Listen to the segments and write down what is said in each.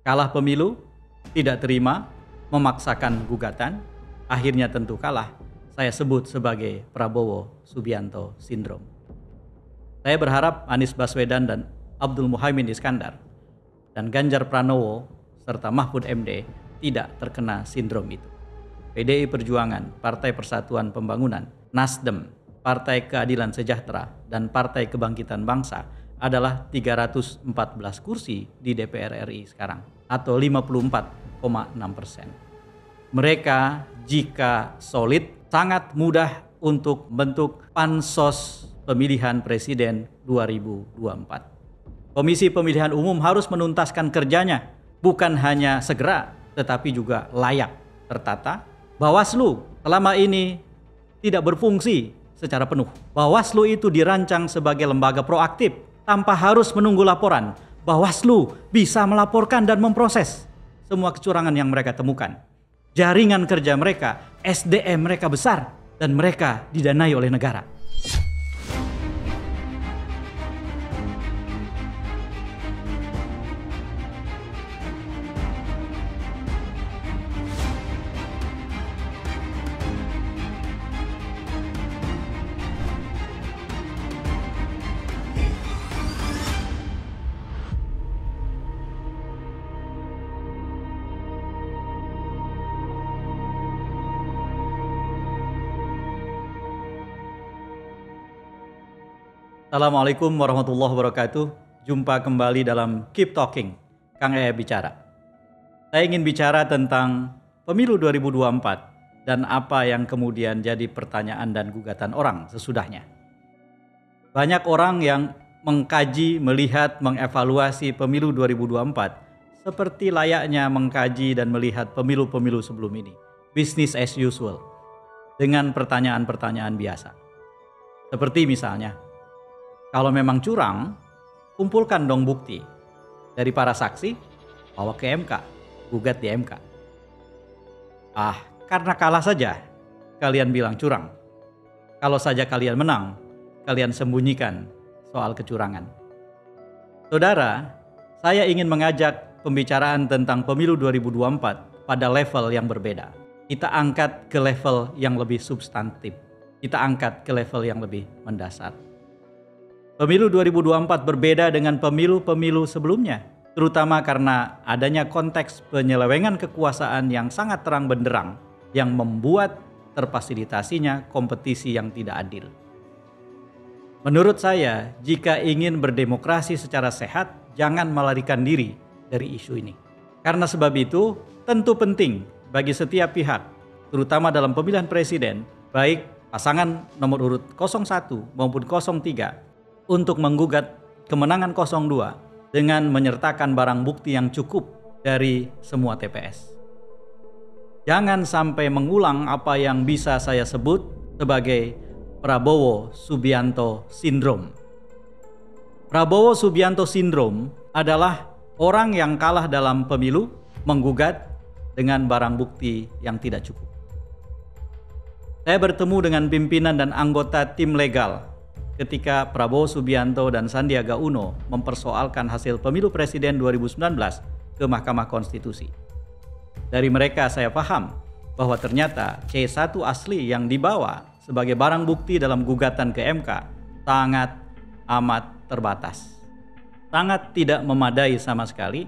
Kalah pemilu, tidak terima, memaksakan gugatan, akhirnya tentu kalah. Saya sebut sebagai Prabowo Subianto Syndrome. Saya berharap Anies Baswedan dan Abdul Muhaimin Iskandar dan Ganjar Pranowo serta Mahfud MD tidak terkena sindrom itu. PDI Perjuangan, Partai Persatuan Pembangunan, Nasdem, Partai Keadilan Sejahtera, dan Partai Kebangkitan Bangsa adalah 314 kursi di DPR RI sekarang, atau 54,6%. Mereka jika solid, sangat mudah untuk bentuk pansos pemilihan presiden 2024. Komisi Pemilihan Umum harus menuntaskan kerjanya, bukan hanya segera, tetapi juga layak, tertata. Bawaslu selama ini tidak berfungsi secara penuh. Bawaslu itu dirancang sebagai lembaga proaktif, tanpa harus menunggu laporan. Bawaslu bisa melaporkan dan memproses semua kecurangan yang mereka temukan. Jaringan kerja mereka, SDM mereka besar, dan mereka didanai oleh negara. Assalamualaikum warahmatullahi wabarakatuh. Jumpa kembali dalam Keep Talking, Kang Yaya Bicara. Saya ingin bicara tentang pemilu 2024 dan apa yang kemudian jadi pertanyaan dan gugatan orang sesudahnya. Banyak orang yang mengkaji, melihat, mengevaluasi pemilu 2024 seperti layaknya mengkaji dan melihat pemilu-pemilu sebelum ini. Business as usual, dengan pertanyaan-pertanyaan biasa. Seperti misalnya, kalau memang curang, kumpulkan dong bukti dari para saksi, bawa ke MK, gugat di MK. Karena kalah saja, kalian bilang curang. Kalau saja kalian menang, kalian sembunyikan soal kecurangan. Saudara, saya ingin mengajak pembicaraan tentang pemilu 2024 pada level yang berbeda. Kita angkat ke level yang lebih substantif. Kita angkat ke level yang lebih mendasar. Pemilu 2024 berbeda dengan pemilu-pemilu sebelumnya, terutama karena adanya konteks penyelewengan kekuasaan yang sangat terang benderang yang membuat terfasilitasinya kompetisi yang tidak adil. Menurut saya, jika ingin berdemokrasi secara sehat, jangan melarikan diri dari isu ini. Karena sebab itu, tentu penting bagi setiap pihak, terutama dalam pemilihan presiden, baik pasangan nomor urut 01 maupun 03, untuk menggugat kemenangan 02 dengan menyertakan barang bukti yang cukup dari semua TPS. Jangan sampai mengulang apa yang bisa saya sebut sebagai Prabowo Subianto Syndrome. Prabowo Subianto Syndrome adalah orang yang kalah dalam pemilu menggugat dengan barang bukti yang tidak cukup. Saya bertemu dengan pimpinan dan anggota tim legal ketika Prabowo Subianto dan Sandiaga Uno mempersoalkan hasil pemilu presiden 2019 ke Mahkamah Konstitusi. Dari mereka saya paham bahwa ternyata C1 asli yang dibawa sebagai barang bukti dalam gugatan ke MK sangat amat terbatas. Sangat tidak memadai sama sekali,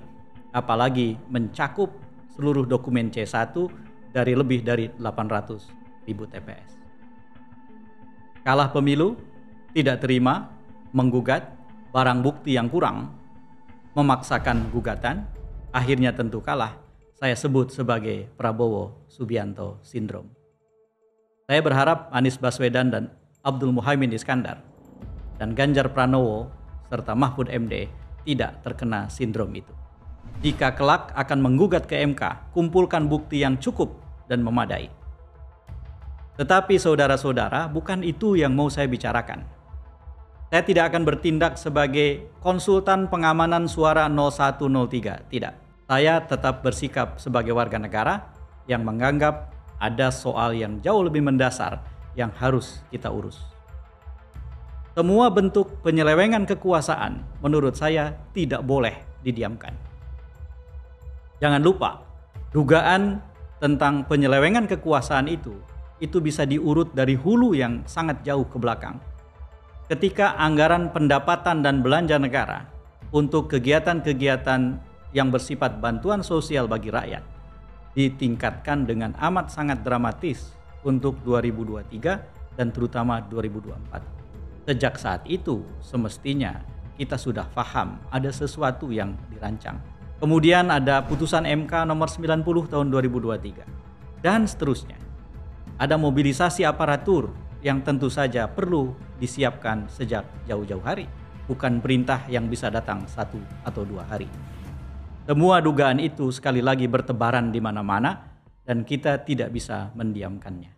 apalagi mencakup seluruh dokumen C1 dari lebih dari 800.000 TPS. Kalah pemilu, tidak terima, menggugat, barang bukti yang kurang, memaksakan gugatan, akhirnya tentu kalah. Saya sebut sebagai Prabowo Subianto Syndrome. Saya berharap Anies Baswedan dan Abdul Muhaimin Iskandar dan Ganjar Pranowo serta Mahfud MD tidak terkena sindrom itu. Jika kelak akan menggugat ke MK, kumpulkan bukti yang cukup dan memadai. Tetapi saudara-saudara, bukan itu yang mau saya bicarakan. Saya tidak akan bertindak sebagai konsultan pengamanan suara 0103, tidak. Saya tetap bersikap sebagai warga negara yang menganggap ada soal yang jauh lebih mendasar yang harus kita urus. Semua bentuk penyelewengan kekuasaan menurut saya tidak boleh didiamkan. Jangan lupa, dugaan tentang penyelewengan kekuasaan itu bisa diurut dari hulu yang sangat jauh ke belakang. Ketika anggaran pendapatan dan belanja negara untuk kegiatan-kegiatan yang bersifat bantuan sosial bagi rakyat ditingkatkan dengan amat sangat dramatis untuk 2023 dan terutama 2024. Sejak saat itu semestinya kita sudah paham ada sesuatu yang dirancang. Kemudian ada putusan MK nomor 90 tahun 2023 dan seterusnya. Ada mobilisasi aparatur yang tentu saja perlu disiapkan sejak jauh-jauh hari, bukan perintah yang bisa datang 1 atau 2 hari. Semua dugaan itu sekali lagi bertebaran di mana-mana dan kita tidak bisa mendiamkannya.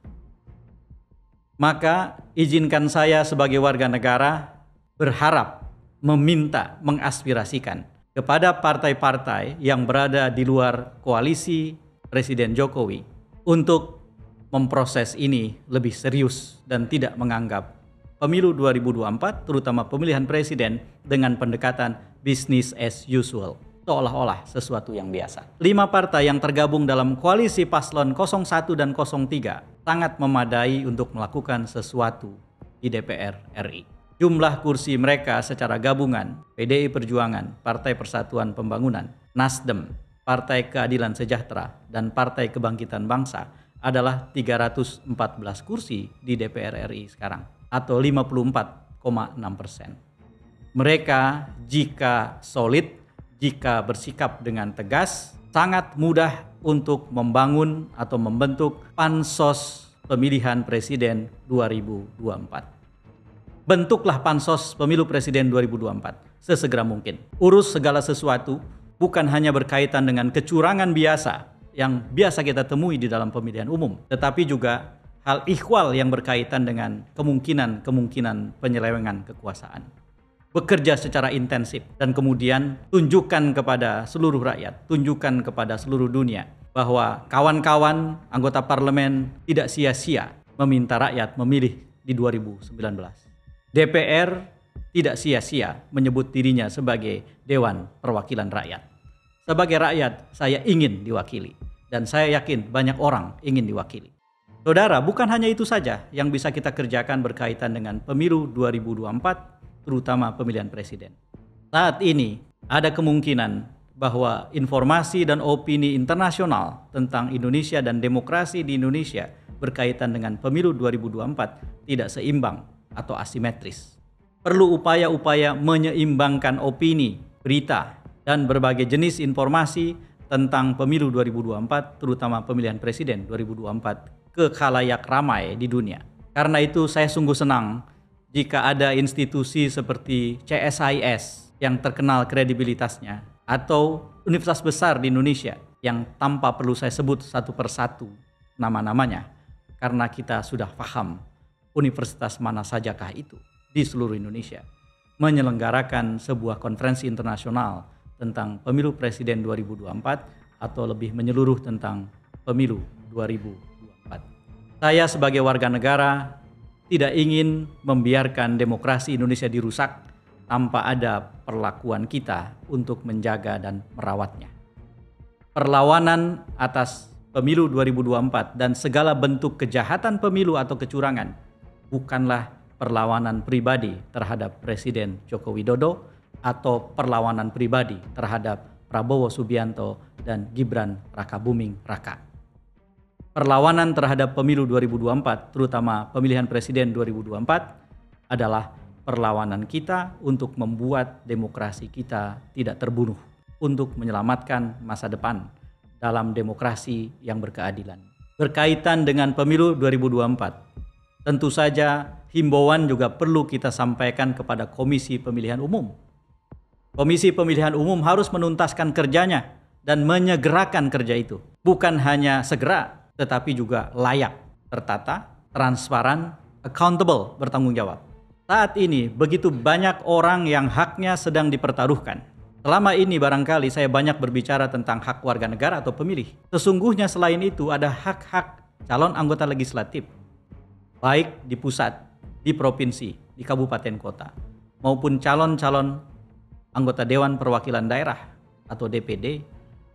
Maka izinkan saya sebagai warga negara berharap, meminta, mengaspirasikan kepada partai-partai yang berada di luar koalisi Presiden Jokowi untuk memproses ini lebih serius dan tidak menganggap pemilu 2024 terutama pemilihan presiden dengan pendekatan business as usual, seolah-olah sesuatu yang biasa. 5 partai yang tergabung dalam koalisi paslon 01 dan 03 sangat memadai untuk melakukan sesuatu di DPR RI. Jumlah kursi mereka secara gabungan, PDI Perjuangan, Partai Persatuan Pembangunan, Nasdem, Partai Keadilan Sejahtera, dan Partai Kebangkitan Bangsa adalah 314 kursi di DPR RI sekarang, atau 54,6%. Mereka jika solid, jika bersikap dengan tegas, sangat mudah untuk membangun atau membentuk pansos pemilihan presiden 2024. Bentuklah pansos pemilu presiden 2024 sesegera mungkin. Urus segala sesuatu, bukan hanya berkaitan dengan kecurangan biasa yang biasa kita temui di dalam pemilihan umum, tetapi juga hal ihwal yang berkaitan dengan kemungkinan penyelewengan kekuasaan. Bekerja secara intensif dan kemudian tunjukkan kepada seluruh rakyat, tunjukkan kepada seluruh dunia bahwa kawan-kawan anggota parlemen tidak sia-sia meminta rakyat memilih di 2019. DPR tidak sia-sia menyebut dirinya sebagai Dewan Perwakilan Rakyat. Sebagai rakyat, saya ingin diwakili. Dan saya yakin banyak orang ingin diwakili. Saudara, bukan hanya itu saja yang bisa kita kerjakan berkaitan dengan pemilu 2024, terutama pemilihan presiden. Saat ini, ada kemungkinan bahwa informasi dan opini internasional tentang Indonesia dan demokrasi di Indonesia berkaitan dengan pemilu 2024 tidak seimbang atau asimetris. Perlu upaya-upaya menyeimbangkan opini, berita, dan berbagai jenis informasi tentang pemilu 2024, terutama pemilihan presiden 2024, ke khalayak ramai di dunia. Karena itu saya sungguh senang jika ada institusi seperti CSIS yang terkenal kredibilitasnya, atau universitas besar di Indonesia yang tanpa perlu saya sebut satu persatu nama-namanya, karena kita sudah paham universitas mana sajakah itu di seluruh Indonesia, menyelenggarakan sebuah konferensi internasional tentang pemilu presiden 2024 atau lebih menyeluruh tentang pemilu 2024. Saya sebagai warga negara tidak ingin membiarkan demokrasi Indonesia dirusak tanpa ada perlakuan kita untuk menjaga dan merawatnya. Perlawanan atas pemilu 2024 dan segala bentuk kejahatan pemilu atau kecurangan bukanlah perlawanan pribadi terhadap Presiden Joko Widodo atau perlawanan pribadi terhadap Prabowo Subianto dan Gibran Rakabuming Raka. Perlawanan terhadap pemilu 2024, terutama pemilihan presiden 2024, adalah perlawanan kita untuk membuat demokrasi kita tidak terbunuh, untuk menyelamatkan masa depan dalam demokrasi yang berkeadilan. Berkaitan dengan pemilu 2024, tentu saja himbauan juga perlu kita sampaikan kepada Komisi Pemilihan Umum. Komisi Pemilihan Umum harus menuntaskan kerjanya dan menyegerakan kerja itu. Bukan hanya segera, tetapi juga layak, tertata, transparan, accountable, bertanggung jawab. Saat ini begitu banyak orang yang haknya sedang dipertaruhkan. Selama ini barangkali saya banyak berbicara tentang hak warga negara atau pemilih. Sesungguhnya selain itu ada hak-hak calon anggota legislatif, baik di pusat, di provinsi, di kabupaten kota, maupun calon-calon anggota Dewan Perwakilan Daerah atau DPD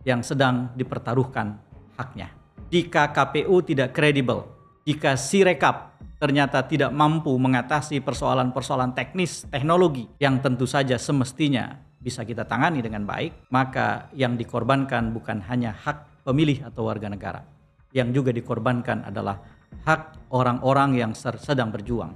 yang sedang dipertaruhkan haknya. Jika KPU tidak kredibel, jika Sirekap ternyata tidak mampu mengatasi persoalan-persoalan teknis teknologi yang tentu saja semestinya bisa kita tangani dengan baik, maka yang dikorbankan bukan hanya hak pemilih atau warga negara. Yang juga dikorbankan adalah hak orang-orang yang sedang berjuang.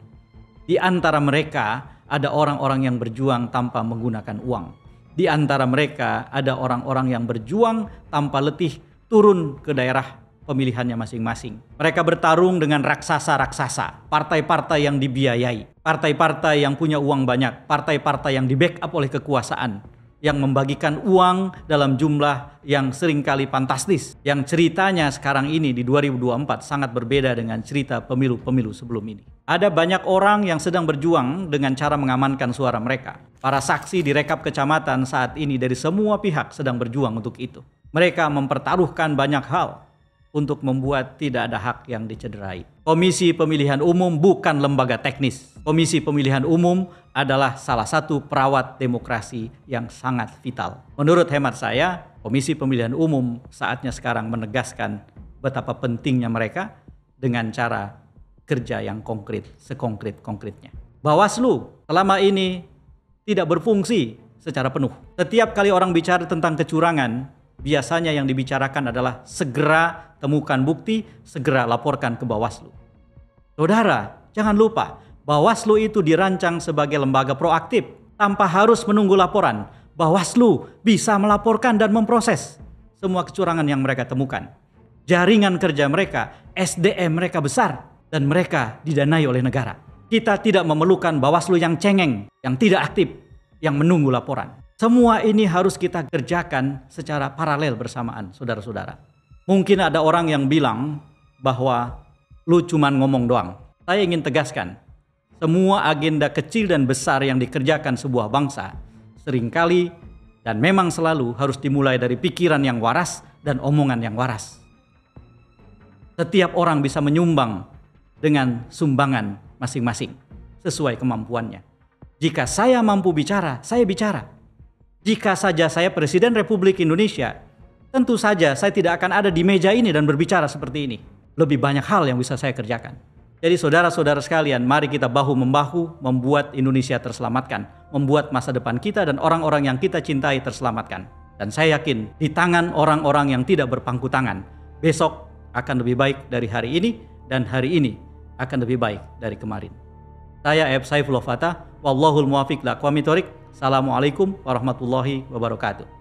Di antara mereka ada orang-orang yang berjuang tanpa menggunakan uang. Di antara mereka ada orang-orang yang berjuang tanpa letih turun ke daerah pemilihannya masing-masing. Mereka bertarung dengan raksasa-raksasa, partai-partai yang dibiayai, partai-partai yang punya uang banyak, partai-partai yang di-backup oleh kekuasaan, yang membagikan uang dalam jumlah yang seringkali fantastis, yang ceritanya sekarang ini di 2024 sangat berbeda dengan cerita pemilu-pemilu sebelum ini. Ada banyak orang yang sedang berjuang dengan cara mengamankan suara mereka. Para saksi di rekap kecamatan saat ini dari semua pihak sedang berjuang untuk itu. Mereka mempertaruhkan banyak hal untuk membuat tidak ada hak yang dicederai. Komisi Pemilihan Umum bukan lembaga teknis. Komisi Pemilihan Umum adalah salah satu perawat demokrasi yang sangat vital. Menurut hemat saya, Komisi Pemilihan Umum saatnya sekarang menegaskan betapa pentingnya mereka dengan cara kerja yang konkret, sekonkret-konkretnya. Bawaslu selama ini tidak berfungsi secara penuh. Setiap kali orang bicara tentang kecurangan, biasanya yang dibicarakan adalah segera temukan bukti, segera laporkan ke Bawaslu. Saudara, jangan lupa, Bawaslu itu dirancang sebagai lembaga proaktif tanpa harus menunggu laporan. Bawaslu bisa melaporkan dan memproses semua kecurangan yang mereka temukan. Jaringan kerja mereka, SDM mereka besar, dan mereka didanai oleh negara. Kita tidak memerlukan Bawaslu yang cengeng, yang tidak aktif, yang menunggu laporan. Semua ini harus kita kerjakan secara paralel bersamaan, saudara-saudara. Mungkin ada orang yang bilang bahwa lu cuman ngomong doang. Saya ingin tegaskan, semua agenda kecil dan besar yang dikerjakan sebuah bangsa seringkali dan memang selalu harus dimulai dari pikiran yang waras dan omongan yang waras. Setiap orang bisa menyumbang dengan sumbangan masing-masing sesuai kemampuannya. Jika saya mampu bicara, saya bicara. Jika saja saya Presiden Republik Indonesia, tentu saja saya tidak akan ada di meja ini dan berbicara seperti ini. Lebih banyak hal yang bisa saya kerjakan. Jadi saudara-saudara sekalian, mari kita bahu-membahu membuat Indonesia terselamatkan, membuat masa depan kita dan orang-orang yang kita cintai terselamatkan. Dan saya yakin di tangan orang-orang yang tidak berpangku tangan, besok akan lebih baik dari hari ini dan hari ini akan lebih baik dari kemarin. Saya Eb Saifullah Fatah, wallahul muwafiq ila aqwamit thoriq. Assalamualaikum warahmatullahi wabarakatuh.